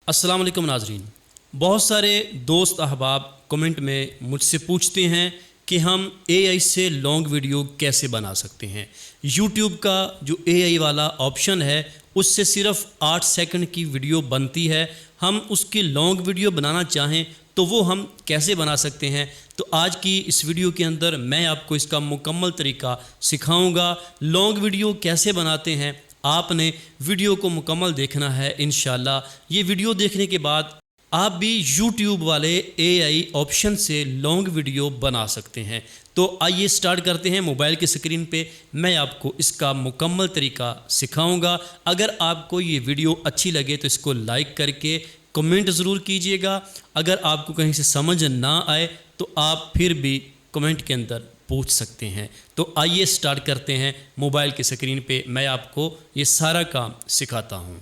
अस्सलाम वालेकुम नाजरीन। बहुत सारे दोस्त अहबाब कमेंट में मुझसे पूछते हैं कि हम एआई से लॉन्ग वीडियो कैसे बना सकते हैं। यूट्यूब का जो एआई वाला ऑप्शन है उससे सिर्फ 8 सेकंड की वीडियो बनती है। हम उसकी लॉन्ग वीडियो बनाना चाहें तो वो हम कैसे बना सकते हैं। तो आज की इस वीडियो के अंदर मैं आपको इसका मुकम्मल तरीका सिखाऊंगा। लॉन्ग वीडियो कैसे बनाते हैं, आपने वीडियो को मुकम्मल देखना है। इंशाल्लाह ये वीडियो देखने के बाद आप भी YouTube वाले AI ऑप्शन से लॉन्ग वीडियो बना सकते हैं। तो आइए स्टार्ट करते हैं। मोबाइल की स्क्रीन पे मैं आपको इसका मुकम्मल तरीका सिखाऊंगा। अगर आपको ये वीडियो अच्छी लगे तो इसको लाइक करके कमेंट ज़रूर कीजिएगा। अगर आपको कहीं से समझ ना आए तो आप फिर भी कमेंट के अंदर पूछ सकते हैं। तो आइए स्टार्ट करते हैं। मोबाइल की स्क्रीन पे मैं आपको ये सारा काम सिखाता हूँ।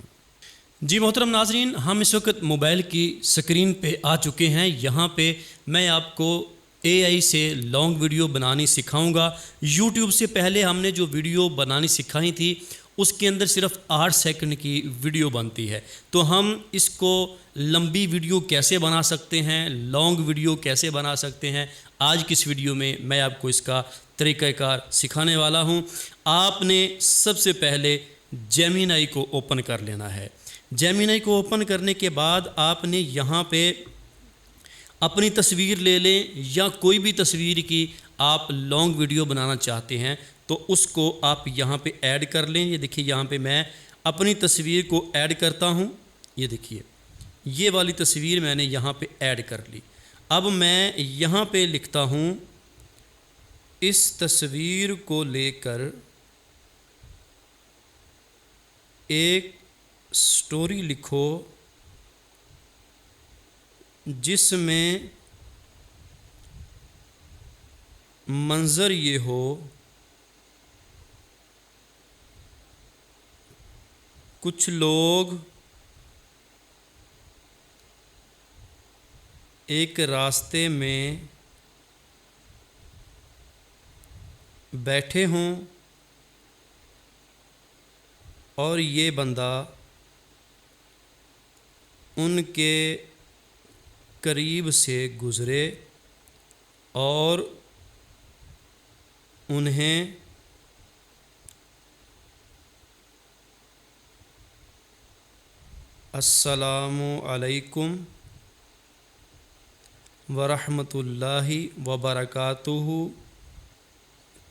जी मोहतरम नाजरीन, हम इस वक्त मोबाइल की स्क्रीन पे आ चुके हैं। यहाँ पे मैं आपको एआई से लॉन्ग वीडियो बनानी सिखाऊंगा। यूट्यूब से पहले हमने जो वीडियो बनानी सिखाई थी उसके अंदर सिर्फ 8 सेकंड की वीडियो बनती है। तो हम इसको लंबी वीडियो कैसे बना सकते हैं, लॉन्ग वीडियो कैसे बना सकते हैं, आज की इस वीडियो में मैं आपको इसका तरीक़ाकार सिखाने वाला हूँ। आपने सबसे पहले जेमिनी को ओपन कर लेना है। जेमिनी को ओपन करने के बाद आपने यहाँ पे अपनी तस्वीर ले लें या कोई भी तस्वीर की आप लॉन्ग वीडियो बनाना चाहते हैं तो उसको आप यहाँ पे ऐड कर लें। ये देखिए यहाँ पे मैं अपनी तस्वीर को ऐड करता हूँ। ये देखिए ये वाली तस्वीर मैंने यहाँ पे ऐड कर ली। अब मैं यहाँ पे लिखता हूँ, इस तस्वीर को लेकर एक स्टोरी लिखो जिसमें मंजर ये हो कुछ लोग एक रास्ते में बैठे हों और ये बंदा उनके करीब से गुज़रे और उन्हें अस्सलामु अलैकुम वरहमतुल्लाहि वबरकातुहू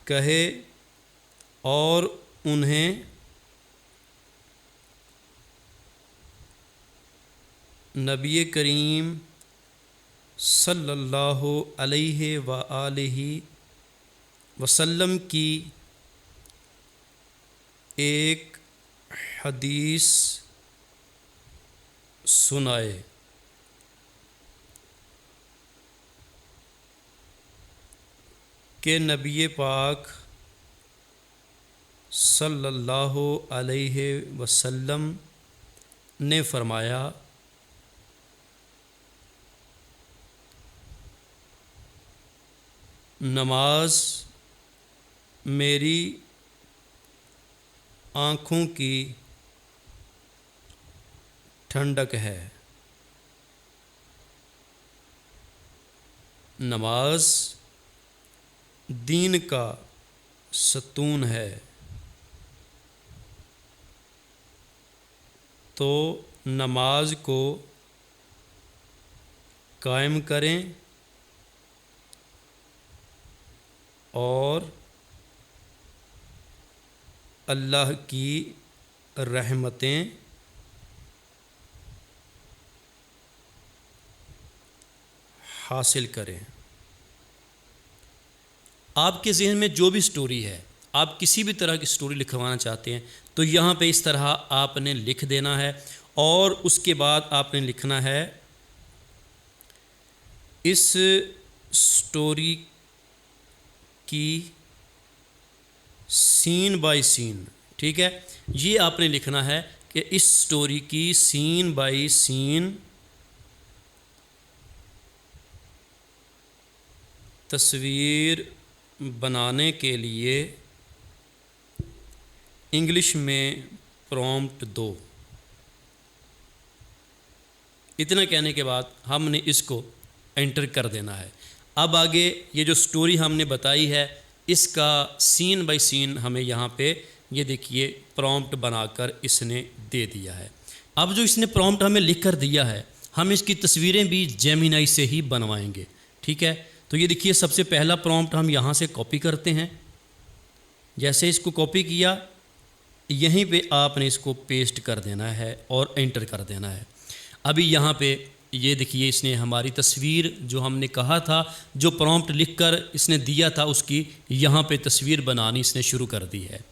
कहे और उन्हें नबी करीम सल्लल्लाहु अलैहि व आलिहि वसल्लम की एक हदीस सुनाए। कि नबी पाक सल्लल्लाहु अलैहि वसल्लम ने फरमाया, नमाज मेरी आँखों की ठंडक है। नमाज दीन का सतून है। तो नमाज को कायम करें और अल्लाह की रहमतें हासिल करें। आपके ज़हन में जो भी स्टोरी है, आप किसी भी तरह की स्टोरी लिखवाना चाहते हैं तो यहाँ पे इस तरह आपने लिख देना है और उसके बाद आपने लिखना है, इस स्टोरी की सीन बाय सीन, ठीक है, ये आपने लिखना है कि इस स्टोरी की सीन बाय सीन तस्वीर बनाने के लिए इंग्लिश में प्रॉम्प्ट दो। इतना कहने के बाद हमने इसको एंटर कर देना है। अब आगे ये जो स्टोरी हमने बताई है इसका सीन बाय सीन हमें यहाँ पे ये देखिए प्रॉम्प्ट बनाकर इसने दे दिया है। अब जो इसने प्रॉम्प्ट हमें लिख कर दिया है हम इसकी तस्वीरें भी जेमिनाई से ही बनवाएंगे। ठीक है, तो ये देखिए सबसे पहला प्रॉम्प्ट हम यहाँ से कॉपी करते हैं। जैसे इसको कॉपी किया यहीं पे आपने इसको पेस्ट कर देना है और एंटर कर देना है। अभी यहाँ पे ये देखिए इसने हमारी तस्वीर जो हमने कहा था, जो प्रॉम्प्ट लिखकर इसने दिया था उसकी यहाँ पे तस्वीर बनानी इसने शुरू कर दी है।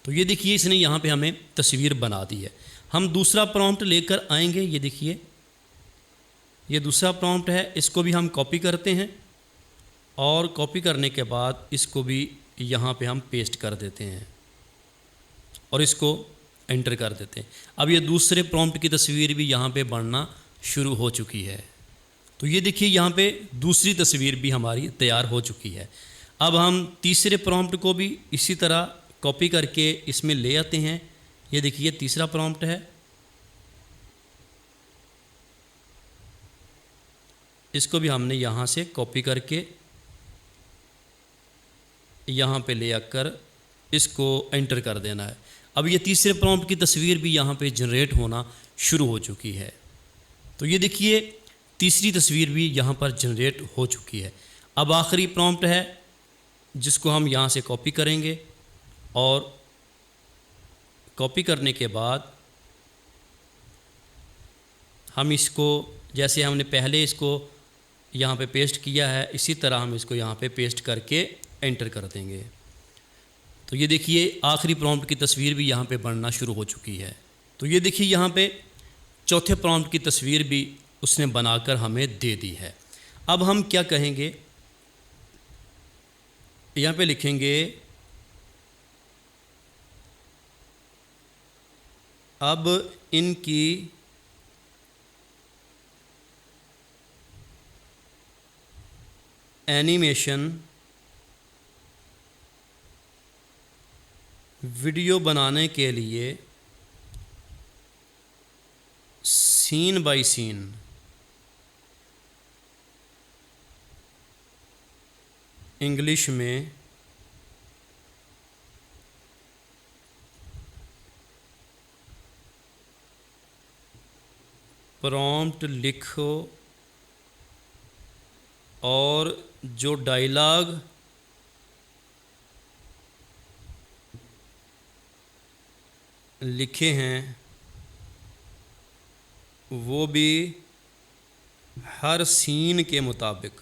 तो ये देखिए इसने यहाँ पे हमें तस्वीर बना दी है। हम दूसरा प्रॉम्प्ट लेकर आएंगे। ये देखिए ये दूसरा प्रॉम्प्ट है, इसको भी हम कॉपी करते हैं और कॉपी करने के बाद इसको भी यहाँ पे हम पेस्ट कर देते हैं और इसको एंटर कर देते हैं। अब ये दूसरे प्रॉम्प्ट की तस्वीर भी यहाँ पे बनना शुरू हो चुकी है। तो ये देखिए यहाँ पे दूसरी तस्वीर भी हमारी तैयार हो चुकी है। अब हम तीसरे प्रॉम्प्ट को भी इसी तरह कॉपी करके इसमें ले आते हैं। ये देखिए तीसरा प्रॉम्प्ट है, इसको भी हमने यहाँ से कॉपी करके यहाँ पे ले आकर इसको एंटर कर देना है। अब ये तीसरे प्रॉम्प्ट की तस्वीर भी यहाँ पे जनरेट होना शुरू हो चुकी है। तो ये देखिए तीसरी तस्वीर भी यहाँ पर जनरेट हो चुकी है। अब आखिरी प्रॉम्प्ट है जिसको हम यहाँ से कॉपी करेंगे और कॉपी करने के बाद हम इसको जैसे हमने पहले इसको यहाँ पे पेस्ट किया है इसी तरह हम इसको यहाँ पे पेस्ट करके एंटर कर देंगे। तो ये देखिए आखिरी प्रॉम्प्ट की तस्वीर भी यहाँ पे बनना शुरू हो चुकी है। तो ये देखिए यहाँ पे चौथे प्रॉम्प्ट की तस्वीर भी उसने बनाकर हमें दे दी है। अब हम क्या कहेंगे, यहाँ पे लिखेंगे अब इनकी एनिमेशन वीडियो बनाने के लिए सीन बाय सीन इंग्लिश में प्रॉम्प्ट लिखो और जो डायलॉग लिखे हैं वो भी हर सीन के मुताबिक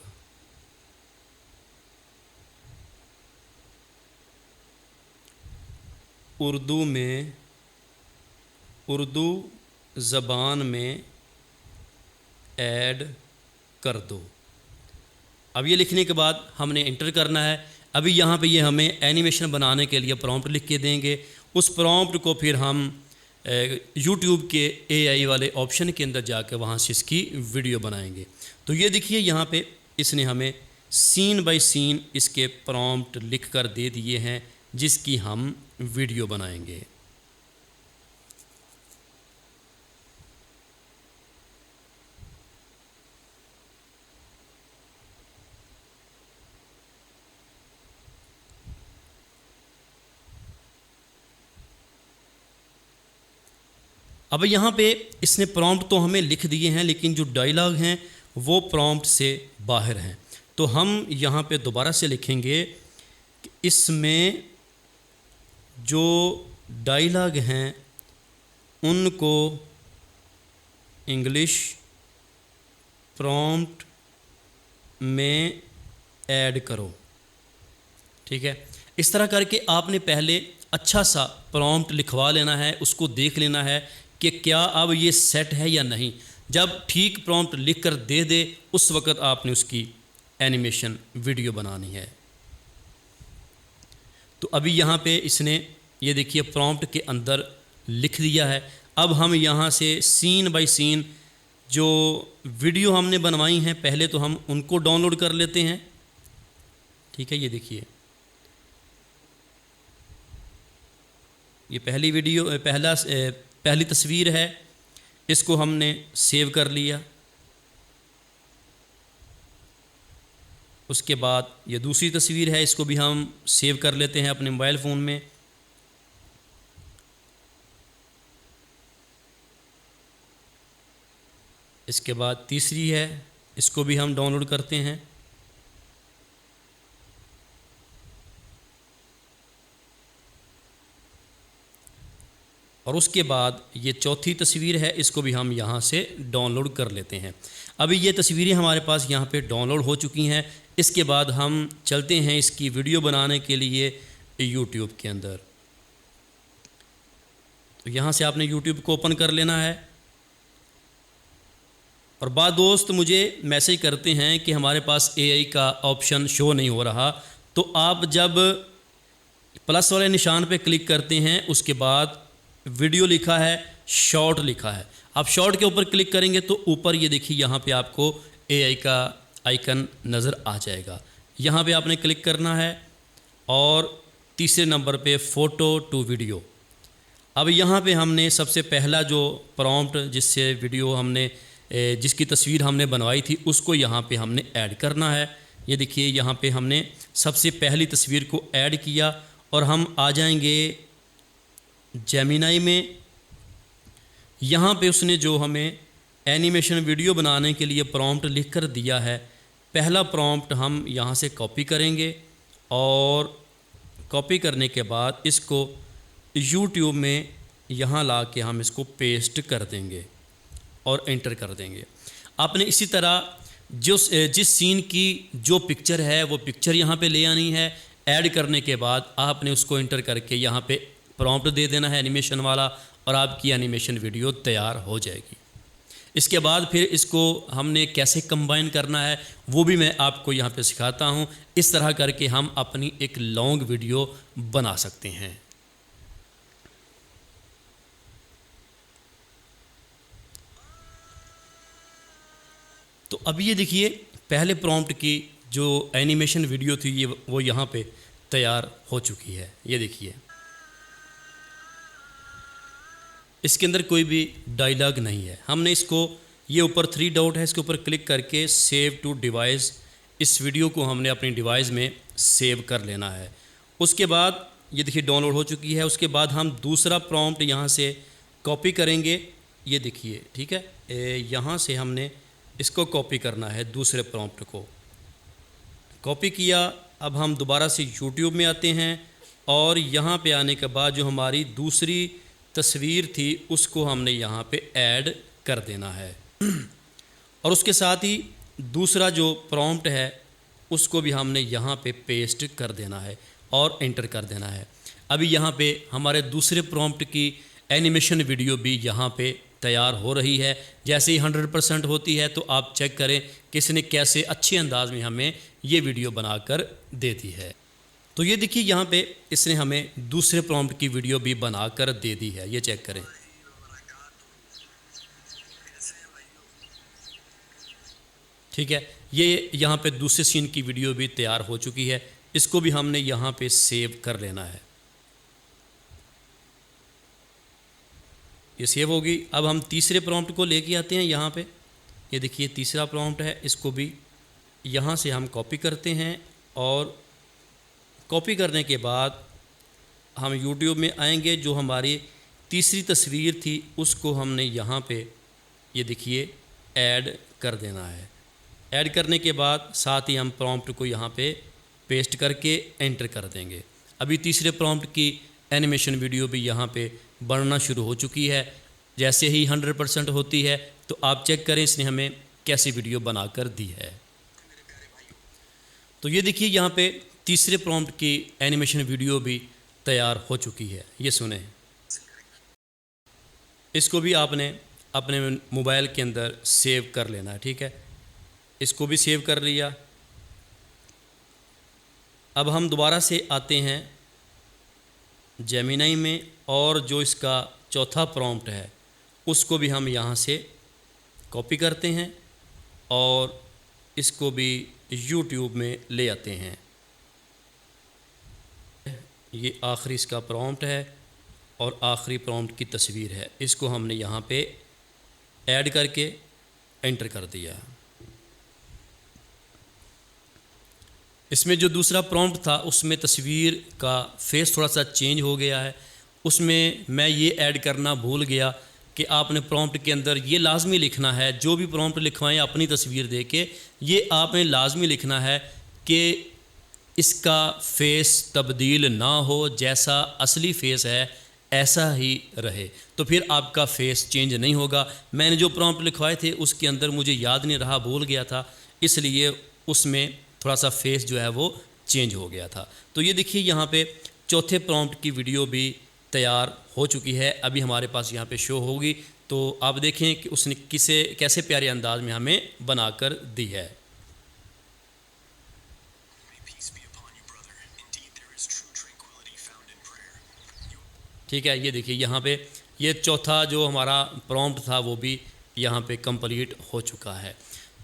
उर्दू ज़बान में ऐड कर दो। अब ये लिखने के बाद हमने इंटर करना है। अभी यहाँ पे ये हमें एनिमेशन बनाने के लिए प्रॉम्प्ट लिख के देंगे। उस प्रॉम्प्ट को फिर हम YouTube के AI वाले ऑप्शन के अंदर जाकर वहाँ से इसकी वीडियो बनाएंगे। तो ये देखिए यहाँ पे इसने हमें सीन बाय सीन इसके प्रॉम्प्ट लिख कर दे दिए हैं जिसकी हम वीडियो बनाएंगे। अब यहाँ पे इसने प्रॉम्प्ट तो हमें लिख दिए हैं लेकिन जो डायलॉग हैं वो प्रॉम्प्ट से बाहर हैं। तो हम यहाँ पे दोबारा से लिखेंगे कि इसमें जो डायलॉग हैं उनको इंग्लिश प्रॉम्प्ट में ऐड करो। ठीक है, इस तरह करके आपने पहले अच्छा सा प्रॉम्प्ट लिखवा लेना है, उसको देख लेना है कि क्या अब ये सेट है या नहीं। जब ठीक प्रॉम्प्ट लिख कर दे दे उस वक़्त आपने उसकी एनिमेशन वीडियो बनानी है। तो अभी यहाँ पे इसने ये देखिए प्रॉम्प्ट के अंदर लिख दिया है। अब हम यहाँ से सीन बाय सीन जो वीडियो हमने बनवाई हैं पहले तो हम उनको डाउनलोड कर लेते हैं। ठीक है, ये देखिए ये पहली वीडियो पहली तस्वीर है। इसको हमने सेव कर लिया। उसके बाद ये दूसरी तस्वीर है, इसको भी हम सेव कर लेते हैं अपने मोबाइल फ़ोन में। इसके बाद तीसरी है, इसको भी हम डाउनलोड करते हैं। और उसके बाद ये चौथी तस्वीर है, इसको भी हम यहाँ से डाउनलोड कर लेते हैं। अभी ये तस्वीरें हमारे पास यहाँ पे डाउनलोड हो चुकी हैं। इसके बाद हम चलते हैं इसकी वीडियो बनाने के लिए यूट्यूब के अंदर। तो यहाँ से आपने यूट्यूब को ओपन कर लेना है। और बाद दोस्त मुझे मैसेज करते हैं कि हमारे पास एआई का ऑप्शन शो नहीं हो रहा। तो आप जब प्लस वाले निशान पे क्लिक करते हैं, उसके बाद वीडियो लिखा है, शॉर्ट लिखा है, आप शॉर्ट के ऊपर क्लिक करेंगे तो ऊपर ये देखिए यहाँ पे आपको एआई का आइकन नज़र आ जाएगा। यहाँ पे आपने क्लिक करना है और तीसरे नंबर पे फ़ोटो टू वीडियो। अब यहाँ पे हमने सबसे पहला जो प्रॉम्प्ट जिससे वीडियो हमने जिसकी तस्वीर हमने बनवाई थी उसको यहाँ पे हमने ऐड करना है। ये देखिए यहाँ पे हमने सबसे पहली तस्वीर को ऐड किया और हम आ जाएंगे जेमिनाई में। यहाँ पे उसने जो हमें एनिमेशन वीडियो बनाने के लिए प्रॉम्प्ट लिख कर दिया है, पहला प्रॉम्प्ट हम यहाँ से कॉपी करेंगे और कॉपी करने के बाद इसको यूट्यूब में यहाँ ला के हम इसको पेस्ट कर देंगे और एंटर कर देंगे। आपने इसी तरह जिस सीन की जो पिक्चर है वो पिक्चर यहाँ पे ले आनी है। ऐड करने के बाद आपने उसको एंटर करके यहाँ पे प्रॉम्प्ट दे देना है एनिमेशन वाला और आपकी एनिमेशन वीडियो तैयार हो जाएगी। इसके बाद फिर इसको हमने कैसे कंबाइन करना है वो भी मैं आपको यहाँ पे सिखाता हूँ। इस तरह करके हम अपनी एक लॉन्ग वीडियो बना सकते हैं। तो अब ये देखिए पहले प्रॉम्प्ट की जो एनिमेशन वीडियो थी ये वो यहाँ पे तैयार हो चुकी है। ये देखिए इसके अंदर कोई भी डायलॉग नहीं है। हमने इसको ये ऊपर 3 डॉट है, इसके ऊपर क्लिक करके सेव टू डिवाइस, इस वीडियो को हमने अपनी डिवाइस में सेव कर लेना है। उसके बाद ये देखिए डाउनलोड हो चुकी है। उसके बाद हम दूसरा प्रॉम्प्ट यहाँ से कॉपी करेंगे। ये देखिए ठीक है, यहाँ से हमने इसको कॉपी करना है, दूसरे प्रॉम्प्ट को कॉपी किया। अब हम दोबारा से यूट्यूब में आते हैं और यहाँ पे आने के बाद जो हमारी दूसरी तस्वीर थी उसको हमने यहाँ पे ऐड कर देना है और उसके साथ ही दूसरा जो प्रॉम्प्ट है उसको भी हमने यहाँ पे पेस्ट कर देना है और एंटर कर देना है। अभी यहाँ पे हमारे दूसरे प्रॉम्प्ट की एनिमेशन वीडियो भी यहाँ पे तैयार हो रही है। जैसे ही 100% होती है तो आप चेक करें कि इसने कैसे अच्छे अंदाज में हमें ये वीडियो बनाकर दे दी है। तो ये देखिए यहाँ पे इसने हमें दूसरे प्रॉम्प्ट की वीडियो भी बनाकर दे दी है। ये चेक करें, ठीक है। ये यहाँ पे दूसरे सीन की वीडियो भी तैयार हो चुकी है। इसको भी हमने यहाँ पे सेव कर लेना है। ये सेव होगी। अब हम तीसरे प्रॉम्प्ट को लेके आते हैं यहाँ पे। ये देखिए तीसरा प्रॉम्प्ट है, इसको भी यहाँ से हम कॉपी करते हैं और कॉपी करने के बाद हम YouTube में आएंगे। जो हमारी तीसरी तस्वीर थी उसको हमने यहाँ पे ये देखिए ऐड कर देना है। ऐड करने के बाद साथ ही हम प्रॉम्प्ट को यहाँ पे पेस्ट करके एंटर कर देंगे। अभी तीसरे प्रॉम्प्ट की एनिमेशन वीडियो भी यहाँ पे बनना शुरू हो चुकी है। जैसे ही 100% होती है तो आप चेक करें इसने हमें कैसी वीडियो बनाकर दी है। तो ये देखिए यहाँ पे तीसरे प्रॉम्प्ट की एनिमेशन वीडियो भी तैयार हो चुकी है। ये सुने, इसको भी आपने अपने मोबाइल के अंदर सेव कर लेना है, ठीक है। इसको भी सेव कर लिया। अब हम दोबारा से आते हैं जेमिनाई में और जो इसका चौथा प्रॉम्प्ट है उसको भी हम यहाँ से कॉपी करते हैं और इसको भी YouTube में ले आते हैं। ये आखिरी इसका प्रॉम्प्ट है और आखिरी प्रॉम्प्ट की तस्वीर है। इसको हमने यहाँ पे ऐड करके एंटर कर दिया। इसमें जो दूसरा प्रॉम्प्ट था उसमें तस्वीर का फेस थोड़ा सा चेंज हो गया है। उसमें मैं ये ऐड करना भूल गया कि आपने प्रॉम्प्ट के अंदर ये लाजमी लिखना है, जो भी प्रॉम्प्ट लिखवाएं अपनी तस्वीर दे के ये आपने लाजमी लिखना है कि इसका फेस तब्दील ना हो, जैसा असली फेस है ऐसा ही रहे, तो फिर आपका फेस चेंज नहीं होगा। मैंने जो प्रॉम्प्ट लिखवाए थे उसके अंदर मुझे याद नहीं रहा, भूल गया था, इसलिए उसमें थोड़ा सा फेस जो है वो चेंज हो गया था। तो ये देखिए यहाँ पे चौथे प्रॉम्प्ट की वीडियो भी तैयार हो चुकी है, अभी हमारे पास यहाँ पे शो होगी। तो आप देखें कि उसने कैसे प्यारे अंदाज में हमें बनाकर दी है। ठीक है, ये देखिए यहाँ पे ये चौथा जो हमारा प्रॉम्प्ट था वो भी यहाँ पे कंप्लीट हो चुका है।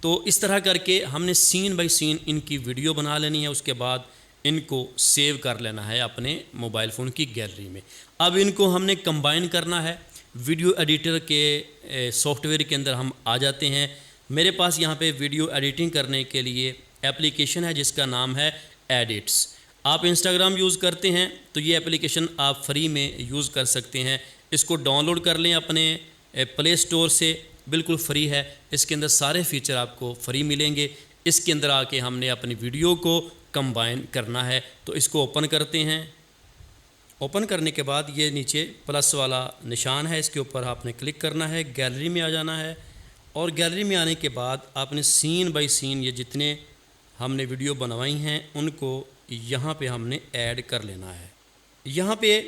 तो इस तरह करके हमने सीन बाय सीन इनकी वीडियो बना लेनी है, उसके बाद इनको सेव कर लेना है अपने मोबाइल फ़ोन की गैलरी में। अब इनको हमने कंबाइन करना है। वीडियो एडिटर के सॉफ्टवेयर के अंदर हम आ जाते हैं। मेरे पास यहाँ पे वीडियो एडिटिंग करने के लिए एप्लीकेशन है जिसका नाम है एडिट्स। आप इंस्टाग्राम यूज़ करते हैं तो ये एप्लीकेशन आप फ्री में यूज़ कर सकते हैं। इसको डाउनलोड कर लें अपने प्ले स्टोर से, बिल्कुल फ्री है। इसके अंदर सारे फीचर आपको फ्री मिलेंगे। इसके अंदर आके हमने अपनी वीडियो को कंबाइन करना है, तो इसको ओपन करते हैं। ओपन करने के बाद ये नीचे प्लस वाला निशान है, इसके ऊपर आपने क्लिक करना है, गैलरी में आ जाना है। और गैलरी में आने के बाद आपने सीन बाय सीन ये जितने हमने वीडियो बनवाई हैं उनको यहाँ पे हमने ऐड कर लेना है। यहाँ पे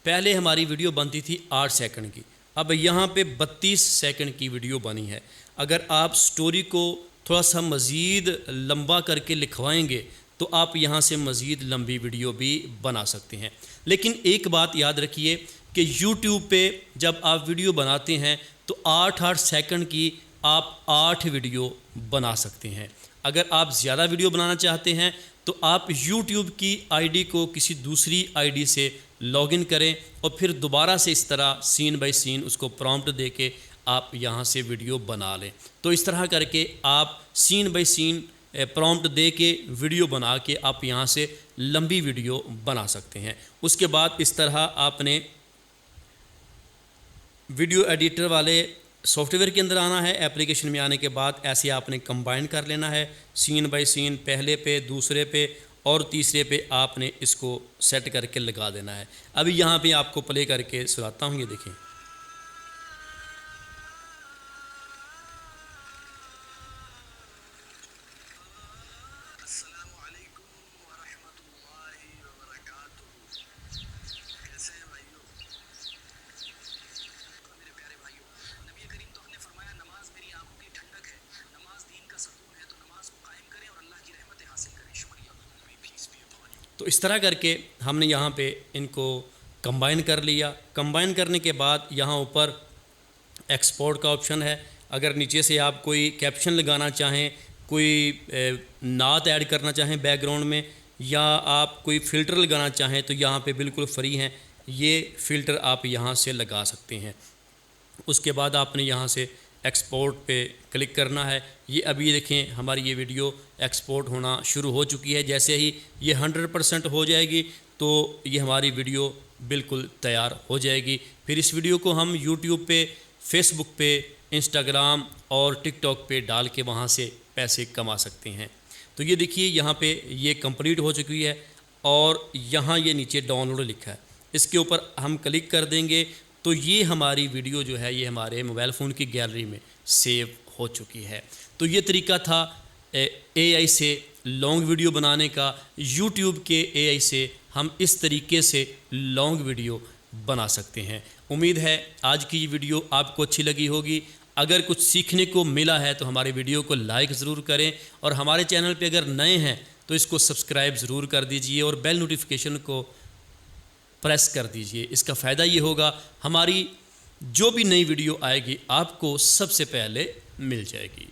पहले हमारी वीडियो बनती थी 8 सेकंड की, अब यहाँ पे 32 सेकंड की वीडियो बनी है। अगर आप स्टोरी को थोड़ा सा मज़ीद लंबा करके लिखवाएंगे तो आप यहाँ से मज़ीद लंबी वीडियो भी बना सकते हैं। लेकिन एक बात याद रखिए कि YouTube पे जब आप वीडियो बनाते हैं तो 8-8 सेकंड की आप 8 वीडियो बना सकते हैं। अगर आप ज़्यादा वीडियो बनाना चाहते हैं तो आप YouTube की आईडी को किसी दूसरी आईडी से लॉगिन करें और फिर दोबारा से इस तरह सीन बाय सीन उसको प्रॉम्प्ट दे के आप यहाँ से वीडियो बना लें। तो इस तरह करके आप सीन बाय सीन प्रॉम्प्ट दे के वीडियो बना के आप यहाँ से लंबी वीडियो बना सकते हैं। उसके बाद इस तरह आपने वीडियो एडिटर वाले सॉफ्टवेयर के अंदर आना है। एप्लीकेशन में आने के बाद ऐसे आपने कंबाइन कर लेना है सीन बाय सीन, पहले पे, दूसरे पे और तीसरे पे आपने इसको सेट करके लगा देना है। अभी यहाँ पे आपको प्ले करके सुनाता हूँ, ये देखें। तो इस तरह करके हमने यहाँ पे इनको कंबाइन कर लिया। कंबाइन करने के बाद यहाँ ऊपर एक्सपोर्ट का ऑप्शन है। अगर नीचे से आप कोई कैप्शन लगाना चाहें, कोई नात ऐड करना चाहें बैकग्राउंड में, या आप कोई फ़िल्टर लगाना चाहें तो यहाँ पे बिल्कुल फ्री हैं, ये फ़िल्टर आप यहाँ से लगा सकते हैं। उसके बाद आपने यहाँ से एक्सपोर्ट पे क्लिक करना है। ये अभी देखें हमारी ये वीडियो एक्सपोर्ट होना शुरू हो चुकी है। जैसे ही ये 100% हो जाएगी तो ये हमारी वीडियो बिल्कुल तैयार हो जाएगी। फिर इस वीडियो को हम YouTube पे, Facebook पे, Instagram और TikTok पे डाल के वहाँ से पैसे कमा सकते हैं। तो ये देखिए यहाँ पे ये कंप्लीट हो चुकी है और यहाँ ये नीचे डाउनलोड लिखा है, इसके ऊपर हम क्लिक कर देंगे तो ये हमारी वीडियो जो है ये हमारे मोबाइल फ़ोन की गैलरी में सेव हो चुकी है। तो ये तरीका था AI से लॉन्ग वीडियो बनाने का। YouTube के AI से हम इस तरीके से लॉन्ग वीडियो बना सकते हैं। उम्मीद है आज की ये वीडियो आपको अच्छी लगी होगी। अगर कुछ सीखने को मिला है तो हमारे वीडियो को लाइक ज़रूर करें और हमारे चैनल पे अगर नए हैं तो इसको सब्सक्राइब ज़रूर कर दीजिए और बेल नोटिफिकेशन को प्रेस कर दीजिए। इसका फ़ायदा ये होगा हमारी जो भी नई वीडियो आएगी आपको सबसे पहले मिल जाएगी।